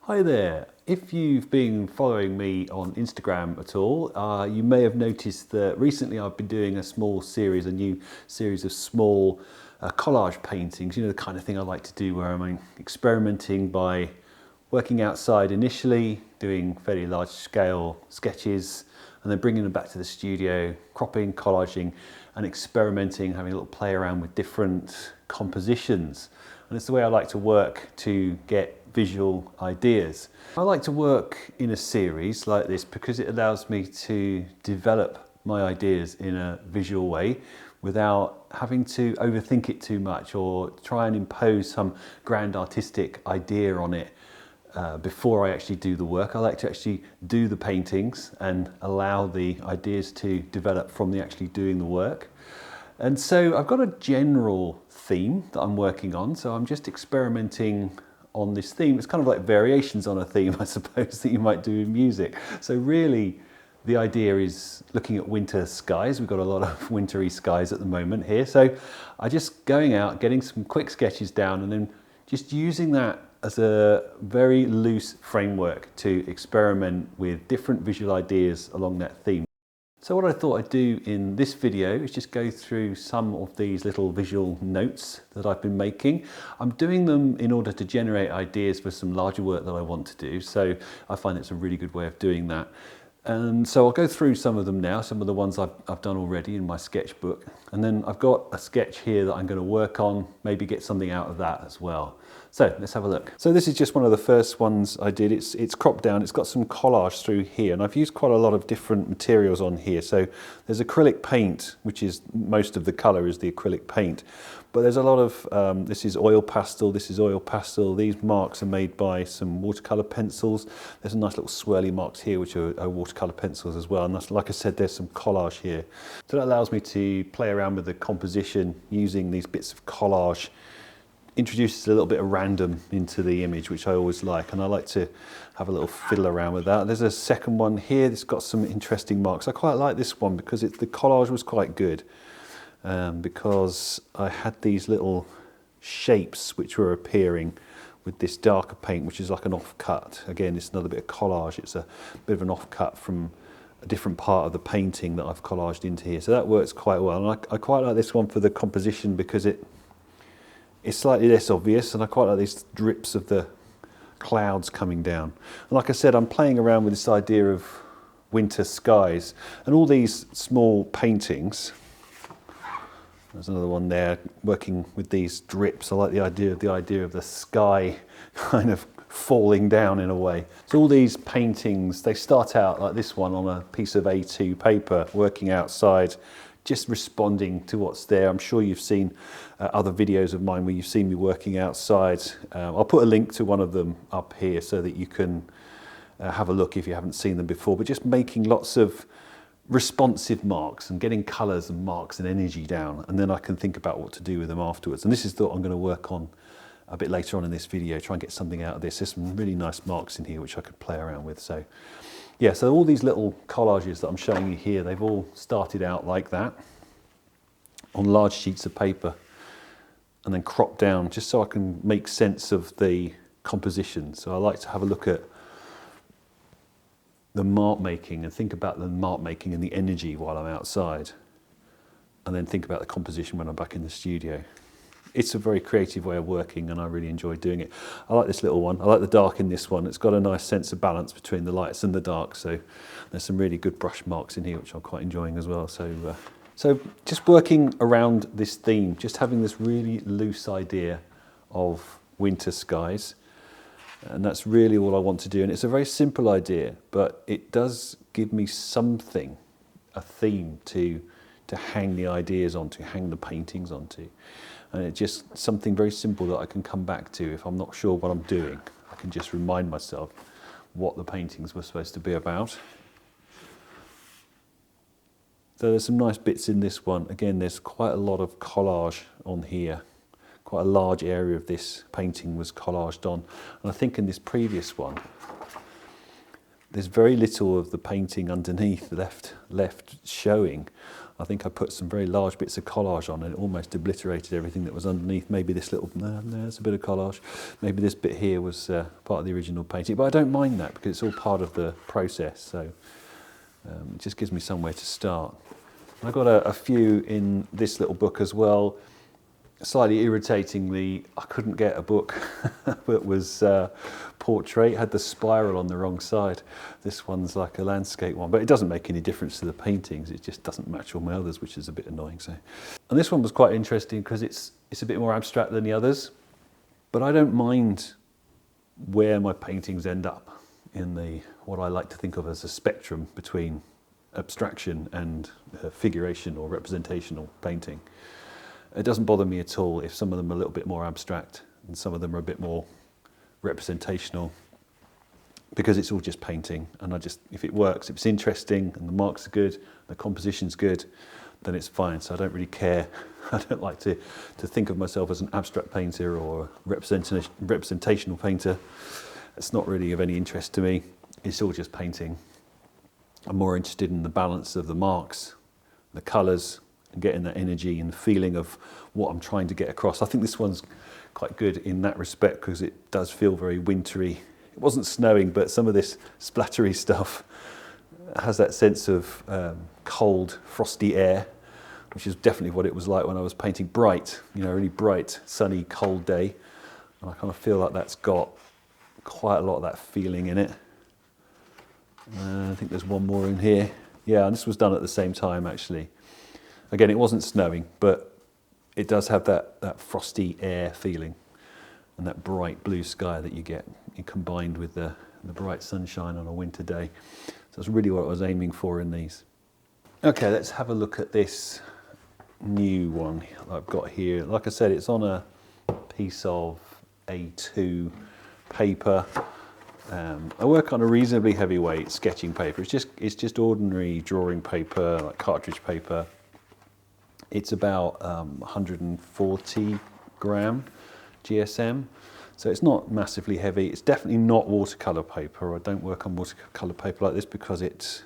Hi there. If you've been following me on Instagram at all, you may have noticed that recently I've been doing a new series of small collage paintings, the kind of thing I like to do where I'm experimenting by working outside initially, doing fairly large scale sketches, and then bringing them back to the studio, cropping, collaging, and experimenting, having a little play around with different compositions. And it's the way I like to work to get visual ideas. I like to work in a series like this because it allows me to develop my ideas in a visual way without having to overthink it too much or try and impose some grand artistic idea on it before I actually do the work. I like to actually do the paintings and allow the ideas to develop from the actually doing the work. And so I've got a general theme that I'm working on, so I'm just experimenting on this theme. It's kind of like variations on a theme, I suppose, that you might do in music. So really, the idea is looking at winter skies. We've got a lot of wintry skies at the moment here. So I'm just going out, getting some quick sketches down, and then just using that as a very loose framework to experiment with different visual ideas along that theme. So what I thought I'd do in this video is just go through some of these little visual notes that I've been making. I'm doing them in order to generate ideas for some larger work that I want to do. So I find it's a really good way of doing that. And so I'll go through some of them now, some of the ones I've done already in my sketchbook. And then I've got a sketch here that I'm going to work on, maybe get something out of that as well. So let's have a look. So this is just one of the first ones I did. It's cropped down, it's got some collage through here, and I've used quite a lot of different materials on here. So there's acrylic paint, which is most of the colour is the acrylic paint. But there's a lot of, this is oil pastel, this is oil pastel. These marks are made by some watercolour pencils. There's some nice little swirly marks here, which are watercolour pencils as well. And that's, like I said, there's some collage here. So that allows me to play around with the composition using these bits of collage. Introduces a little bit of random into the image, which I always like, and I like to have a little fiddle around with that. There's a second one here that's got some interesting marks. I quite like this one because the collage was quite good. Because I had these little shapes which were appearing with this darker paint, which is like an offcut. Again, it's another bit of collage. It's a bit of an offcut from a different part of the painting that I've collaged into here. So that works quite well. And I quite like this one for the composition because it's slightly less obvious, and I quite like these drips of the clouds coming down. And like I said, I'm playing around with this idea of winter skies, and all these small paintings. There's another one there, working with these drips. I like the idea of the sky kind of falling down in a way. So all these paintings, they start out like this one on a piece of A2 paper, working outside, just responding to what's there. I'm sure you've seen other videos of mine where you've seen me working outside. I'll put a link to one of them up here so that you can have a look if you haven't seen them before, but just making lots of responsive marks and getting colours and marks and energy down, and then I can think about what to do with them afterwards. And this is what I'm going to work on a bit later on in this video, try and get something out of this. There's some really nice marks in here which I could play around with. So yeah, so all these little collages that I'm showing you here, they've all started out like that on large sheets of paper and then cropped down just so I can make sense of the composition. So I like to have a look at the mark making and think about the mark making and the energy while I'm outside, and then think about the composition when I'm back in the studio. It's a very creative way of working and I really enjoy doing it. I like this little one. I like the dark in this one. It's got a nice sense of balance between the lights and the dark. So there's some really good brush marks in here, which I'm quite enjoying as well. So just working around this theme, just having this really loose idea of winter skies. And that's really all I want to do. And it's a very simple idea, but it does give me something, a theme to hang the ideas onto, hang the paintings onto. And it's just something very simple that I can come back to if I'm not sure what I'm doing. I can just remind myself what the paintings were supposed to be about. So there's some nice bits in this one. Again, there's quite a lot of collage on here. Quite a large area of this painting was collaged on. And I think in this previous one, there's very little of the painting underneath left showing. I think I put some very large bits of collage on and it almost obliterated everything that was underneath. Maybe this little, no, there's a bit of collage. Maybe this bit here was part of the original painting, but I don't mind that because it's all part of the process. So it just gives me somewhere to start. I've got a few in this little book as well. Slightly irritatingly, I couldn't get a book that was portrait. It had the spiral on the wrong side. This one's like a landscape one, but it doesn't make any difference to the paintings. It just doesn't match all my others, which is a bit annoying. So, and this one was quite interesting because it's a bit more abstract than the others, but I don't mind where my paintings end up in the what I like to think of as a spectrum between abstraction and figuration or representational painting. It doesn't bother me at all if some of them are a little bit more abstract and some of them are a bit more representational, because it's all just painting, and if it works, if it's interesting and the marks are good, the composition's good, then it's fine. So I don't really care. I don't like to think of myself as an abstract painter or a representational painter. It's not really of any interest to me. It's all just painting. I'm more interested in the balance of the marks, the colours, and getting that energy and the feeling of what I'm trying to get across. I think this one's quite good in that respect because it does feel very wintry. It wasn't snowing, but some of this splattery stuff has that sense of cold, frosty air, which is definitely what it was like when I was painting bright, really bright, sunny, cold day. And I kind of feel like that's got quite a lot of that feeling in it. I think there's one more in here. Yeah, and this was done at the same time actually. Again, it wasn't snowing, but it does have that frosty air feeling and that bright blue sky that you get combined with the bright sunshine on a winter day. So that's really what I was aiming for in these. Okay, let's have a look at this new one that I've got here. Like I said, it's on a piece of A2 paper. I work on a reasonably heavyweight sketching paper. It's just ordinary drawing paper, like cartridge paper. It's about 140 gram GSM, so it's not massively heavy. It's definitely not watercolor paper. I don't work on watercolor paper like this because it's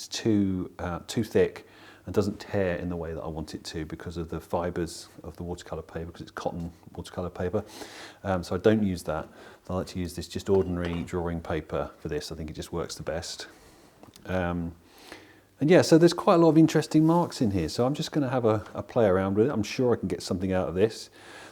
too thick and doesn't tear in the way that I want it to because of the fibers of the watercolor paper, because it's cotton watercolor paper. So I don't use that. I like to use this just ordinary drawing paper for this. I think it just works the best. And yeah, so there's quite a lot of interesting marks in here. So I'm just going to have a play around with it. I'm sure I can get something out of this.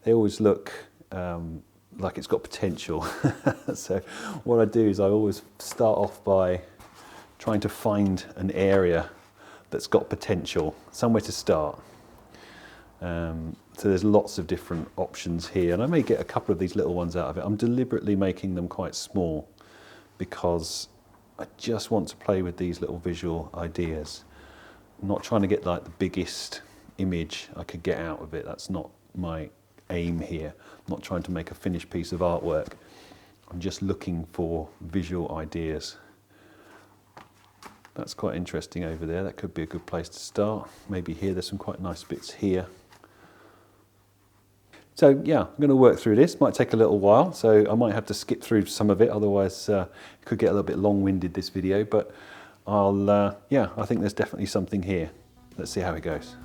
They always look like it's got potential. So what I do is I always start off by trying to find an area that's got potential, somewhere to start. So there's lots of different options here, and I may get a couple of these little ones out of it. I'm deliberately making them quite small because I just want to play with these little visual ideas. I'm not trying to get like the biggest image I could get out of it. That's not my aim here. I'm not trying to make a finished piece of artwork. I'm just looking for visual ideas. That's quite interesting over there. That could be a good place to start. Maybe here, there's some quite nice bits here. So yeah, I'm going to work through this. Might take a little while, so I might have to skip through some of it. Otherwise, it could get a little bit long-winded, this video. But I think there's definitely something here. Let's see how it goes.